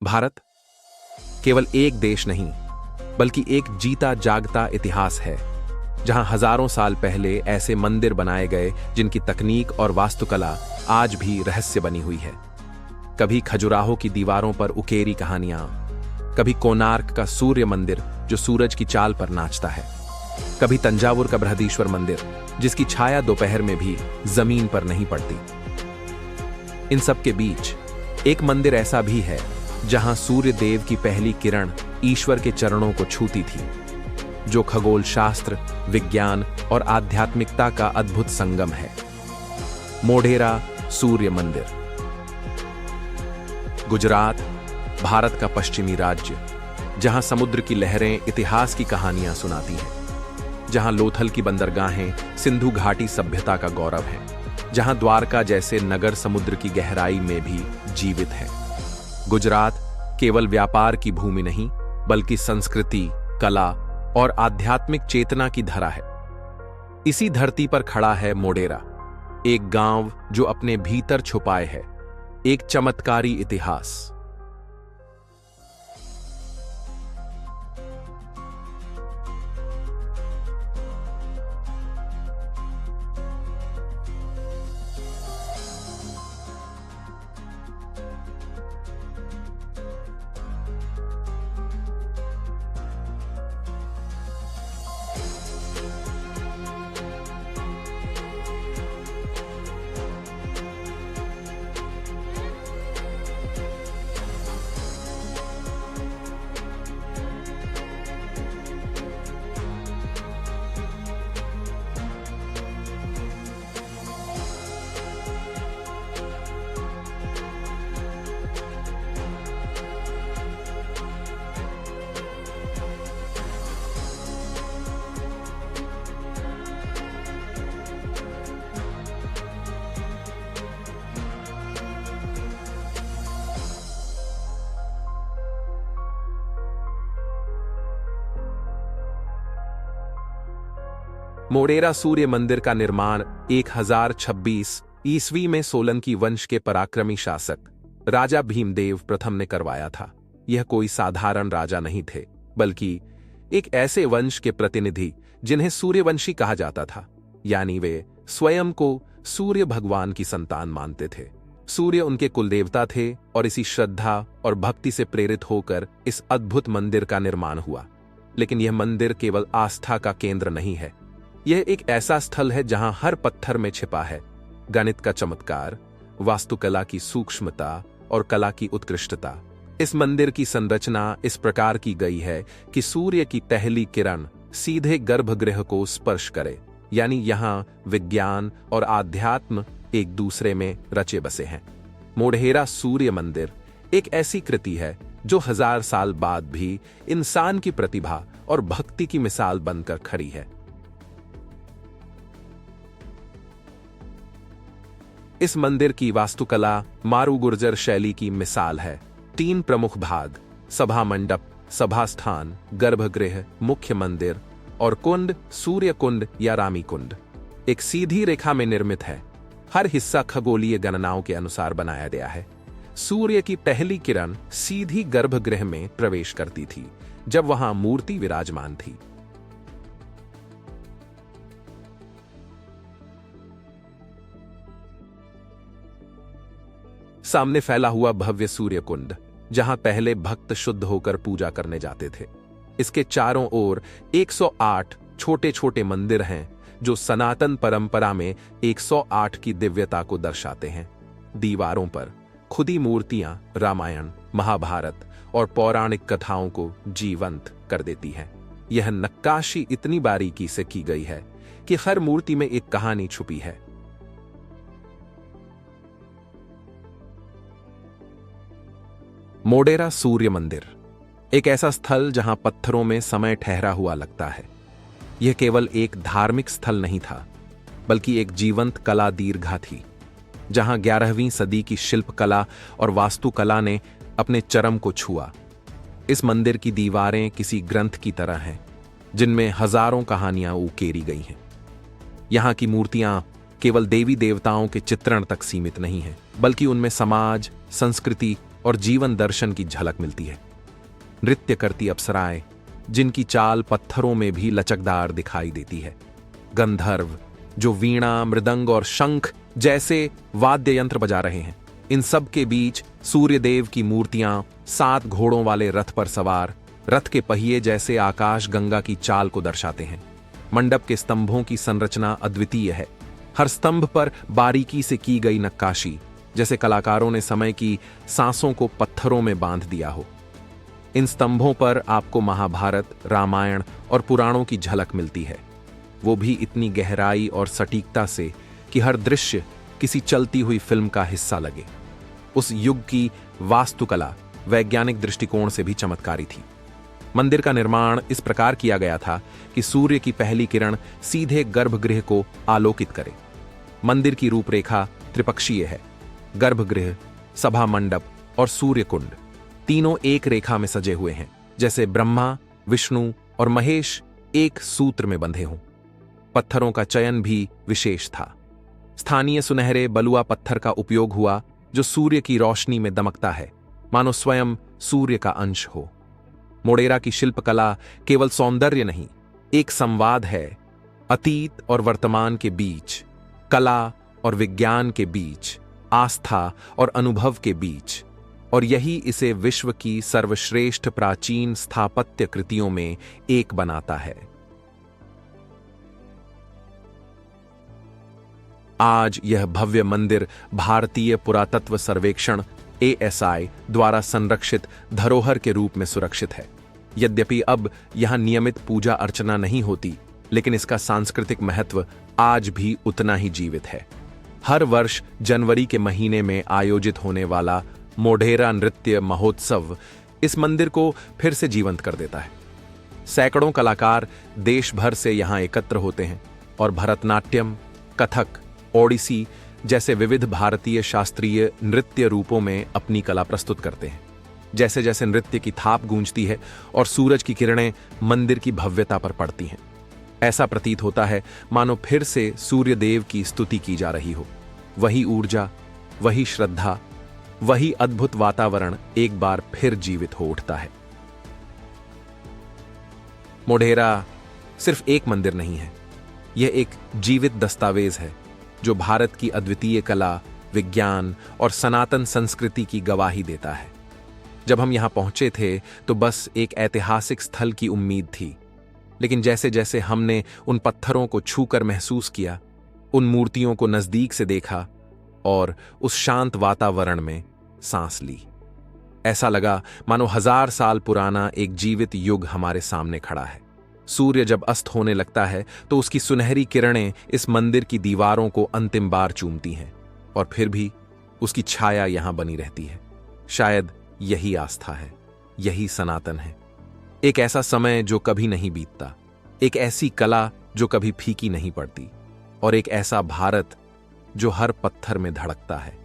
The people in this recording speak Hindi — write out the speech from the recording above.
भारत केवल एक देश नहीं, बल्कि एक जीता जागता इतिहास है, जहां हजारों साल पहले ऐसे मंदिर बनाए गए जिनकी तकनीक और वास्तुकला आज भी रहस्य बनी हुई है। कभी खजुराहो की दीवारों पर उकेरी कहानियां, कभी कोणार्क का सूर्य मंदिर जो सूरज की चाल पर नाचता है, कभी तंजावुर का बृहदीश्वर मंदिर जिसकी छाया दोपहर में भी जमीन पर नहीं पड़ती। इन सब के बीच एक मंदिर ऐसा भी है जहां सूर्य देव की पहली किरण ईश्वर के चरणों को छूती थी, जो खगोल शास्त्र, विज्ञान और आध्यात्मिकता का अद्भुत संगम है। मोढेरा सूर्य मंदिर। गुजरात, भारत का पश्चिमी राज्य, जहां समुद्र की लहरें इतिहास की कहानियां सुनाती हैं, जहां लोथल की बंदरगाहें सिंधु घाटी सभ्यता का गौरव हैं, जहां द्वारका जैसे नगर समुद्र की गहराई में भी जीवित हैं। गुजरात केवल व्यापार की भूमि नहीं, बल्कि संस्कृति, कला और आध्यात्मिक चेतना की धरा है। इसी धरती पर खड़ा है मोढेरा, एक गांव जो अपने भीतर छुपाए है एक चमत्कारी इतिहास। मोढेरा सूर्य मंदिर का निर्माण 1026 ईस्वी में सोलंकी वंश के पराक्रमी शासक राजा भीमदेव प्रथम ने करवाया था। यह कोई साधारण राजा नहीं थे, बल्कि एक ऐसे वंश के प्रतिनिधि जिन्हें सूर्यवंशी कहा जाता था, यानी वे स्वयं को सूर्य भगवान की संतान मानते थे। सूर्य उनके कुलदेवता थे और इसी श्रद्धा और भक्ति से प्रेरित होकर इस अद्भुत मंदिर का निर्माण हुआ। लेकिन यह मंदिर केवल आस्था का केंद्र नहीं है, यह एक ऐसा स्थल है जहां हर पत्थर में छिपा है गणित का चमत्कार, वास्तुकला की सूक्ष्मता और कला की उत्कृष्टता। इस मंदिर की संरचना इस प्रकार की गई है कि सूर्य की पहली किरण सीधे गर्भगृह को स्पर्श करे, यानी यहां विज्ञान और आध्यात्म एक दूसरे में रचे बसे हैं। मोढेरा सूर्य मंदिर एक ऐसी कृति है जो 1000 साल बाद भी इंसान की प्रतिभा और भक्ति की मिसाल बनकर खड़ी है। इस मंदिर की वास्तुकला मारू गुर्जर शैली की मिसाल है। 3 प्रमुख भाग, सभा मंडप, सभा स्थान, गर्भगृह, मुख्य मंदिर और कुंड, सूर्य कुंड या रामी कुंड, एक सीधी रेखा में निर्मित है। हर हिस्सा खगोलीय गणनाओं के अनुसार बनाया गया है। सूर्य की पहली किरण सीधी गर्भगृह में प्रवेश करती थी जब वहां मूर्ति विराजमान थी। सामने फैला हुआ भव्य सूर्य कुंड, जहां पहले भक्त शुद्ध होकर पूजा करने जाते थे। इसके चारों ओर 108 छोटे छोटे मंदिर हैं जो सनातन परंपरा में 108 की दिव्यता को दर्शाते हैं। दीवारों पर खुदी मूर्तियां रामायण, महाभारत और पौराणिक कथाओं को जीवंत कर देती हैं। यह नक्काशी इतनी बारीकी से की गई है कि हर मूर्ति में एक कहानी छुपी है। मोढेरा सूर्य मंदिर एक ऐसा स्थल जहां पत्थरों में समय ठहरा हुआ लगता है। यह केवल एक धार्मिक स्थल नहीं था, बल्कि एक जीवंत कला दीर्घा थी, जहां 11वीं सदी की शिल्पकला और वास्तुकला ने अपने चरम को छुआ। इस मंदिर की दीवारें किसी ग्रंथ की तरह हैं, जिनमें हजारों कहानियां उकेरी गई हैं। यहां की मूर्तियां केवल देवी देवताओं के चित्रण तक सीमित नहीं हैं, बल्कि उनमें समाज, संस्कृति और जीवन दर्शन की झलक मिलती है। नृत्य करती अप्सराएं, जिनकी चाल पत्थरों में भी लचकदार दिखाई देती है। गंधर्व, जो वीणा, मृदंग और शंख जैसे वाद्य यंत्र बजा रहे हैं। इन सब के बीच सूर्यदेव की मूर्तियां 7 घोड़ों वाले रथ पर सवार, रथ के पहिए जैसे आकाश गंगा की चाल को दर्शाते हैं। मंडप के स्तंभों की संरचना अद्वितीय है। हर स्तंभ पर बारीकी से की गई नक्काशी, जैसे कलाकारों ने समय की सांसों को पत्थरों में बांध दिया हो। इन स्तंभों पर आपको महाभारत, रामायण और पुराणों की झलक मिलती है, वो भी इतनी गहराई और सटीकता से कि हर दृश्य किसी चलती हुई फिल्म का हिस्सा लगे। उस युग की वास्तुकला वैज्ञानिक दृष्टिकोण से भी चमत्कारी थी। मंदिर का निर्माण इस प्रकार किया गया था कि सूर्य की पहली किरण सीधे गर्भगृह को आलोकित करे। मंदिर की रूपरेखा त्रिपक्षीय है। गर्भगृह, सभा मंडप और सूर्य कुंड तीनों एक रेखा में सजे हुए हैं, जैसे ब्रह्मा, विष्णु और महेश एक सूत्र में बंधे हों। पत्थरों का चयन भी विशेष था। स्थानीय सुनहरे बलुआ पत्थर का उपयोग हुआ, जो सूर्य की रोशनी में दमकता है, मानो स्वयं सूर्य का अंश हो। मोढेरा की शिल्पकला केवल सौंदर्य नहीं, एक संवाद है, अतीत और वर्तमान के बीच, कला और विज्ञान के बीच, आस्था और अनुभव के बीच, और यही इसे विश्व की सर्वश्रेष्ठ प्राचीन स्थापत्य कृतियों में एक बनाता है। आज यह भव्य मंदिर भारतीय पुरातत्व सर्वेक्षण ASI द्वारा संरक्षित धरोहर के रूप में सुरक्षित है। यद्यपि अब यहां नियमित पूजा अर्चना नहीं होती, लेकिन इसका सांस्कृतिक महत्व आज भी उतना ही जीवित है। हर वर्ष जनवरी के महीने में आयोजित होने वाला मोढेरा नृत्य महोत्सव इस मंदिर को फिर से जीवंत कर देता है। सैकड़ों कलाकार देश भर से यहां एकत्र होते हैं और भरतनाट्यम, कथक, ओडिसी जैसे विविध भारतीय शास्त्रीय नृत्य रूपों में अपनी कला प्रस्तुत करते हैं। जैसे जैसे नृत्य की थाप गूंजती है और सूरज की किरणें मंदिर की भव्यता पर पड़ती हैं, ऐसा प्रतीत होता है मानो फिर से सूर्यदेव की स्तुति की जा रही हो। वही ऊर्जा, वही श्रद्धा, वही अद्भुत वातावरण एक बार फिर जीवित हो उठता है। मोढेरा सिर्फ एक मंदिर नहीं है, यह एक जीवित दस्तावेज है जो भारत की अद्वितीय कला, विज्ञान और सनातन संस्कृति की गवाही देता है। जब हम यहां पहुंचे थे तो बस एक ऐतिहासिक स्थल की उम्मीद थी, लेकिन जैसे जैसे हमने उन पत्थरों को छूकर महसूस किया, उन मूर्तियों को नजदीक से देखा और उस शांत वातावरण में सांस ली, ऐसा लगा मानो 1000 साल पुराना एक जीवित युग हमारे सामने खड़ा है। सूर्य जब अस्त होने लगता है तो उसकी सुनहरी किरणें इस मंदिर की दीवारों को अंतिम बार चूमती हैं, और फिर भी उसकी छाया यहां बनी रहती है। शायद यही आस्था है, यही सनातन है। एक ऐसा समय जो कभी नहीं बीतता, एक ऐसी कला जो कभी फीकी नहीं पड़ती, और एक ऐसा भारत जो हर पत्थर में धड़कता है।